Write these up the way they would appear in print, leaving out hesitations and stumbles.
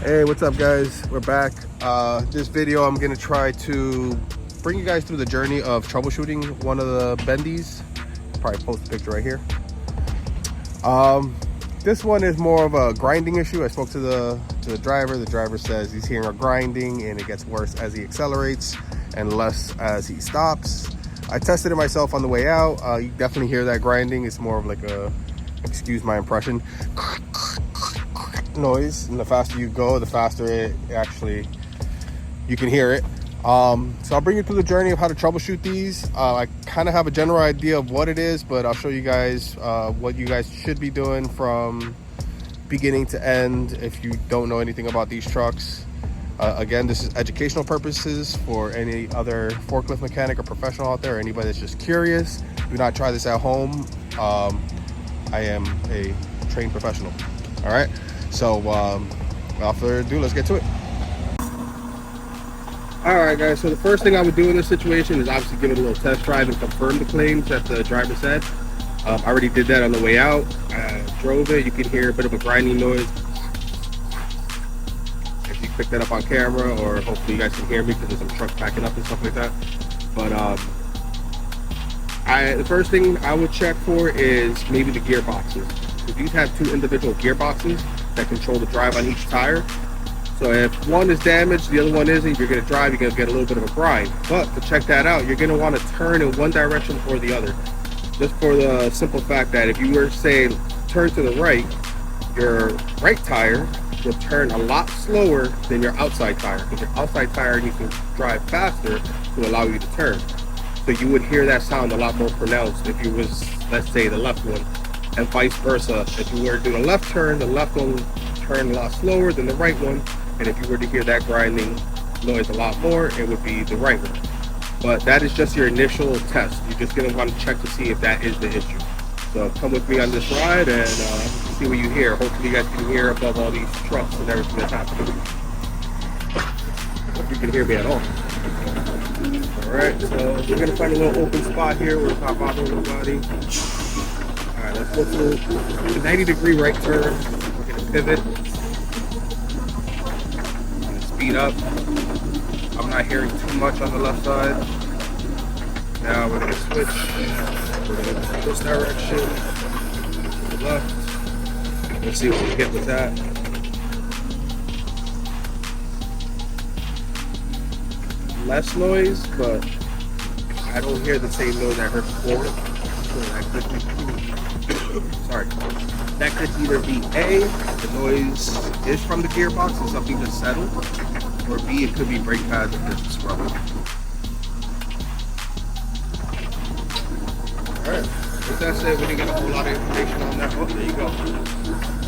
Hey, what's up guys? We're back. This video I'm gonna try to bring you guys through the journey of troubleshooting one of the Bendis. Probably post a picture right here. This one is more of a grinding issue. I spoke to the driver. The driver says he's hearing a grinding and it gets worse as he accelerates and less as he stops. I tested it myself on the way out. You definitely hear that grinding. It's more of like a, excuse my impression, noise, and the faster you go, the faster it actually you can hear it. So I'll bring you through the journey of how to troubleshoot these. I kind of have a general idea of what it is, but I'll show you guys what you guys should be doing from beginning to end if you don't know anything about these trucks. Again, this is educational purposes for any other forklift mechanic or professional out there, or anybody that's just curious. Do not try this at home. I am a trained professional. All right. So without further ado, let's get to it. All right guys, so the first thing I would do in this situation is obviously give it a little test drive and confirm the claims that the driver said. I already did that on the way out. I drove it. You can hear a bit of a grinding noise. If you pick that up on camera, or hopefully you guys can hear me because there's some trucks backing up and stuff like that. But the first thing I would check for is maybe the gearboxes. So these have two individual gearboxes that control the drive on each tire. So if one is damaged, the other one isn't, you're going to drive, you're going to get a little bit of a grind. But to check that out, you're going to want to turn in one direction or the other. Just for the simple fact that if you were to say turn to the right, your right tire will turn a lot slower than your outside tire, because your outside tire needs to drive faster to allow you to turn. So you would hear that sound a lot more pronounced if you was, let's say, the left one, and vice versa. If you were to do the left turn, the left one will turn a lot slower than the right one. And if you were to hear that grinding noise a lot more, it would be the right one. But that is just your initial test. You're just going to want to check to see if that is the issue. So come with me on this ride and see what you hear. Hopefully you guys can hear above all these trucks and everything that's happening. Hope you can hear me at all. Alright, so we're going to find a little open spot here where it's not bothering nobody. Alright, let's go through the 90-degree right turn. We're going to pivot. Speed up. I'm not hearing too much on the left side. Now we're going to switch. We're going to go this direction. To the left. Let's see what we get with that. Less noise, but I don't hear the same noise I heard before. So that could be, sorry. That could either be A, the noise is from the gearbox and something just settled, or B, it could be brake pads and just scrubbing. Alright, with that said, we didn't get a whole lot of information on that. Oh, there you go.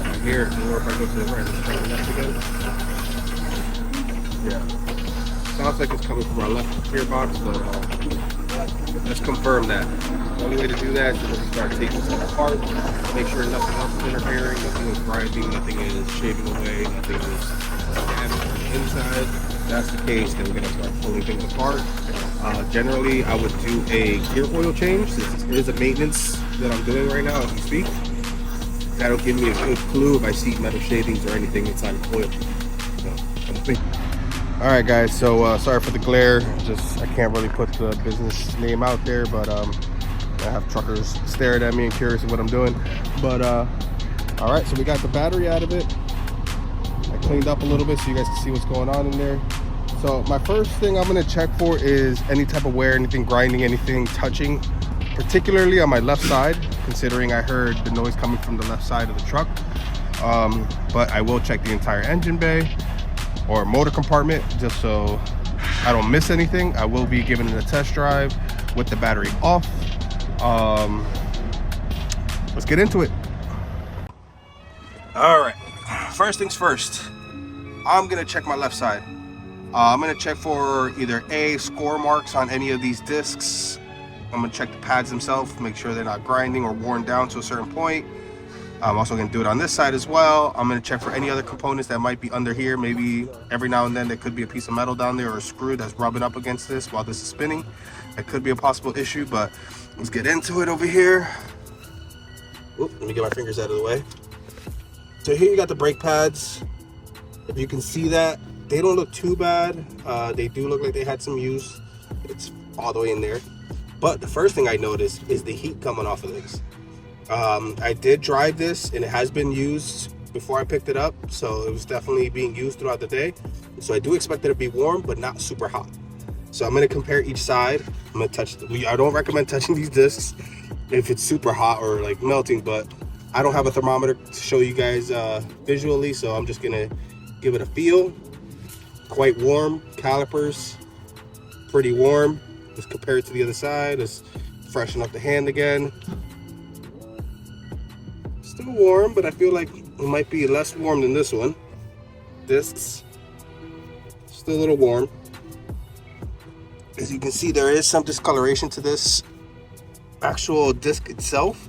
I hear it more if I go to the right. Let's try the left again. Yeah. Sounds like it's coming from our left gearbox, but let's confirm that. The only way to do that is to just start taking stuff apart, make sure nothing else is interfering, nothing is grinding, nothing is shaving away, nothing is damaged on the inside. If that's the case, then we're going to start pulling things apart. Generally, I would do a gear oil change. This is a maintenance that I'm doing right now as we speak. That'll give me a good clue if I see metal shavings or anything inside the oil. So, come with me. All right, guys. So sorry for the glare. Just I can't really put the business name out there, but I have truckers staring at me and curious of what I'm doing. But all right, so we got the battery out of it. I cleaned up a little bit so you guys can see what's going on in there. So my first thing I'm going to check for is any type of wear, anything grinding, anything touching, particularly on my left side, considering I heard the noise coming from the left side of the truck. But I will check the entire engine bay or motor compartment just so I don't miss anything. I will be giving it a test drive with the battery off. Let's get into it. All right, first things first, I'm gonna check my left side. I'm gonna check for either A, score marks on any of these discs. I'm gonna check the pads themselves, make sure they're not grinding or worn down to a certain point. I'm also gonna do it on this side as well. I'm gonna check for any other components that might be under here. Maybe every now and then there could be a piece of metal down there or a screw that's rubbing up against this while this is spinning. That could be a possible issue, but let's get into it over here. Oop, let me get my fingers out of the way. So here you got the brake pads. If you can see that, they don't look too bad. They do look like they had some use. It's all the way in there. But the first thing I noticed is the heat coming off of this. I did drive this and it has been used before I picked it up, so it was definitely being used throughout the day. So I do expect it to be warm, but not super hot. So I'm going to compare each side. I'm going to touch, I don't recommend touching these discs if it's super hot or like melting, but I don't have a thermometer to show you guys visually, so I'm just going to give it a feel. Quite warm. Calipers, pretty warm. Let's compare it to the other side. Let's freshen up the hand again. Still warm, but I feel like it might be less warm than this one. Discs, still a little warm. As you can see, there is some discoloration to this actual disc itself,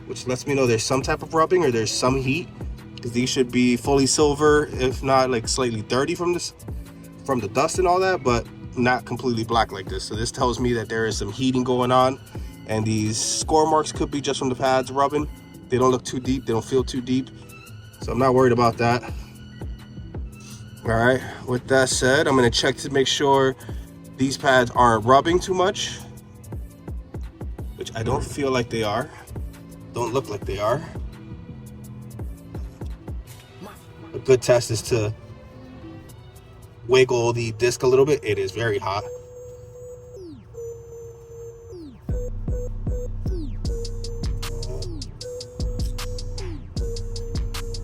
which lets me know there's some type of rubbing or there's some heat, because these should be fully silver, if not like slightly dirty from the dust and all that, but not completely black like this. So this tells me that there is some heating going on, and these score marks could be just from the pads rubbing. They don't look too deep, they don't feel too deep, so I'm not worried about that. All right, with that said, I'm going to check to make sure these pads aren't rubbing too much, which I don't feel like they are. Don't look like they are. A good test is to wiggle the disc a little bit. It is very hot.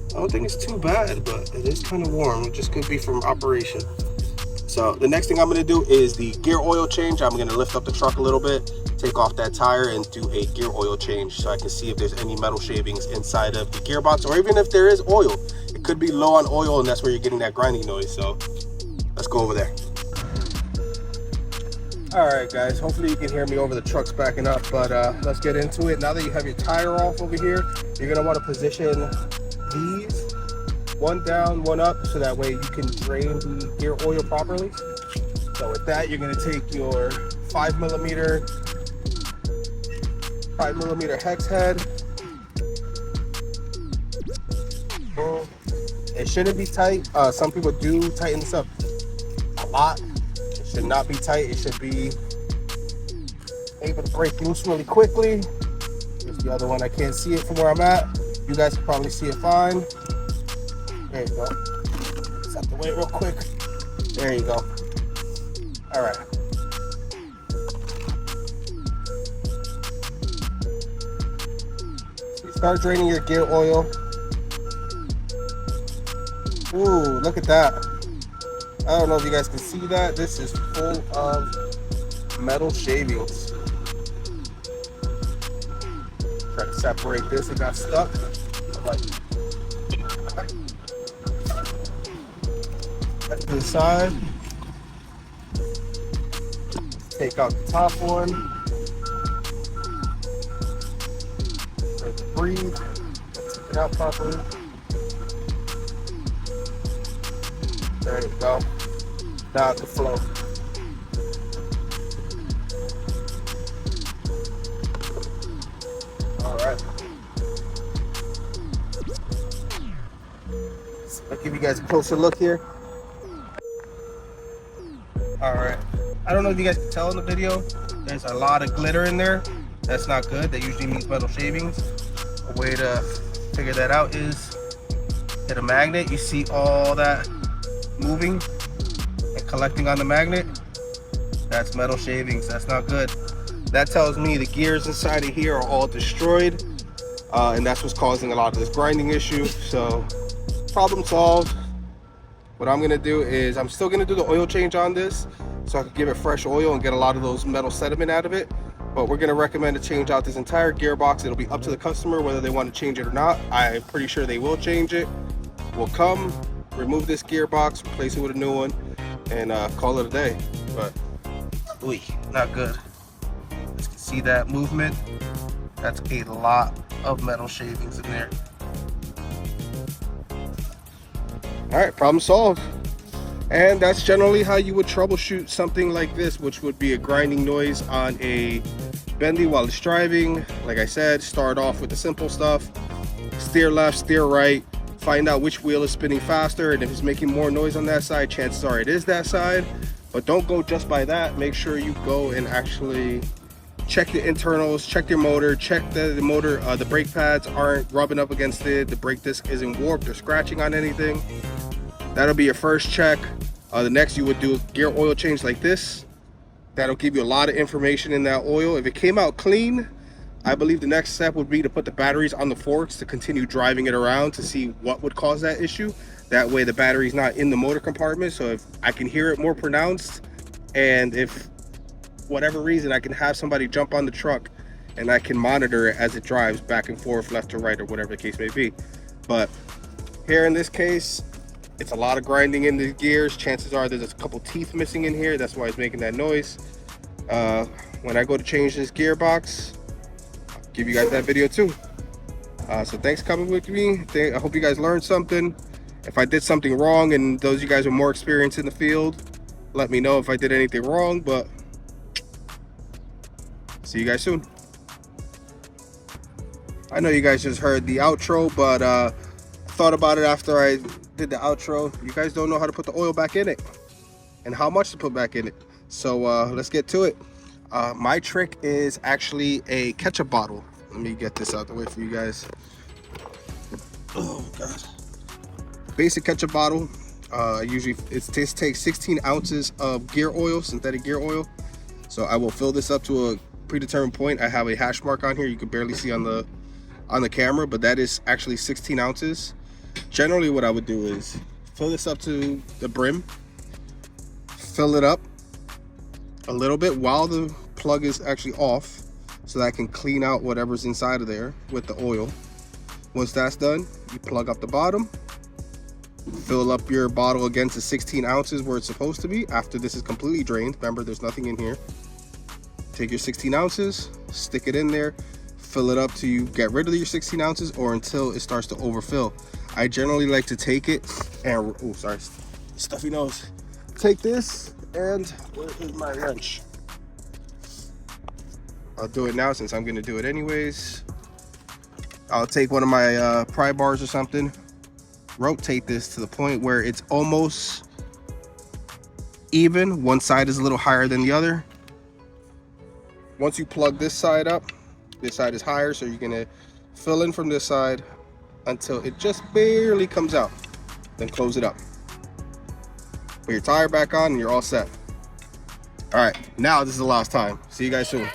I don't think it's too bad, but it is kind of warm. It just could be from operation. So the next thing I'm going to do is the gear oil change. I'm going to lift up the truck a little bit, take off that tire, and do a gear oil change so I can see if there's any metal shavings inside of the gearbox, or even if there is oil. It could be low on oil, and that's where you're getting that grinding noise. So let's go over there. All right, guys, hopefully you can hear me over the trucks backing up, but let's get into it. Now that you have your tire off over here, you're going to want to position these one down, one up, so that way you can drain the gear oil properly. So with that, you're going to take your 5mm hex head. It shouldn't be tight. Some people do tighten this up a lot. It should not be tight. It should be able to break loose really quickly. Here's the other one. I can't see it from where I'm at. You guys can probably see it fine. There you go. Set the weight real quick. There you go. All right. So start draining your gear oil. Ooh, look at that. I don't know if you guys can see that. This is full of metal shavings. Try to separate this. It got stuck. Like, that's to the side. Take out the top one. Let it breathe. Take it out properly. There you go. Now the flow. All right. I'll give you guys a closer look here. All right. I don't know if you guys can tell in the video, there's a lot of glitter in there. That's not good. That usually means metal shavings. A way to figure that out is hit a magnet. You see all that moving and collecting on the magnet. That's metal shavings. That's not good. That tells me the gears inside of here are all destroyed, and that's what's causing a lot of this grinding issue. So problem solved. What I'm gonna do is I'm still gonna do the oil change on this so I can give it fresh oil and get a lot of those metal sediment out of it. But we're gonna recommend to change out this entire gearbox. It'll be up to the customer whether they want to change it or not. I'm pretty sure they will change it. We'll come, remove this gearbox, replace it with a new one, and call it a day. But ooh, not good. You can see that movement. That's a lot of metal shavings in there. All right, problem solved. And that's generally how you would troubleshoot something like this, which would be a grinding noise on a Bendi while it's driving. Like I said, start off with the simple stuff. Steer left, steer right, find out which wheel is spinning faster, and if it's making more noise on that side, chances are it is that side. But don't go just by that. Make sure you go and actually check the internals, check your motor, check the motor, the brake pads aren't rubbing up against it, the brake disc isn't warped or scratching on anything. That'll be your first check. The next, you would do a gear oil change like this. That'll give you a lot of information in that oil. If it came out clean, I believe the next step would be to put the batteries on the forks to continue driving it around to see what would cause that issue. That way the battery's not in the motor compartment, so if I can hear it more pronounced, and if whatever reason I can have somebody jump on the truck and I can monitor it as it drives back and forth, left to right, or whatever the case may be. But here in this case, it's a lot of grinding in the gears. Chances are there's a couple teeth missing in here. That's why it's making that noise. When I go to change this gearbox, I'll give you guys that video too. So thanks for coming with me. I hope you guys learned something. If I did something wrong and those of you guys are more experienced in the field, let me know if I did anything wrong. But see you guys soon. I know you guys just heard the outro, but I thought about it after I did the outro. You guys don't know how to put the oil back in it and how much to put back in it. So let's get to it. My trick is actually a ketchup bottle. Let me get this out the way for you guys. Oh god. Basic ketchup bottle. Usually this takes 16 ounces of gear oil, synthetic gear oil. So I will fill this up to a predetermined point. I have a hash mark on here. You can barely see on the camera, but that is actually 16 ounces. Generally what I would do is fill this up to the brim, fill it up a little bit while the plug is actually off, so that I can clean out whatever's inside of there with the oil. Once that's done, you plug up the bottom, fill up your bottle again to 16 ounces where it's supposed to be. After this is completely drained, remember there's nothing in here. Take your 16 ounces, stick it in there, fill it up till you get rid of your 16 ounces or until it starts to overfill. I generally like to take it and, oh sorry, stuffy nose. Take this and, where is my wrench? I'll do it now since I'm gonna do it anyways. I'll take one of my pry bars or something, rotate this to the point where it's almost even. One side is a little higher than the other. Once you plug this side up, this side is higher, so you're gonna fill in from this side until it just barely comes out. Then close it up. Put your tire back on and you're all set. All right, now this is the last time. See you guys soon.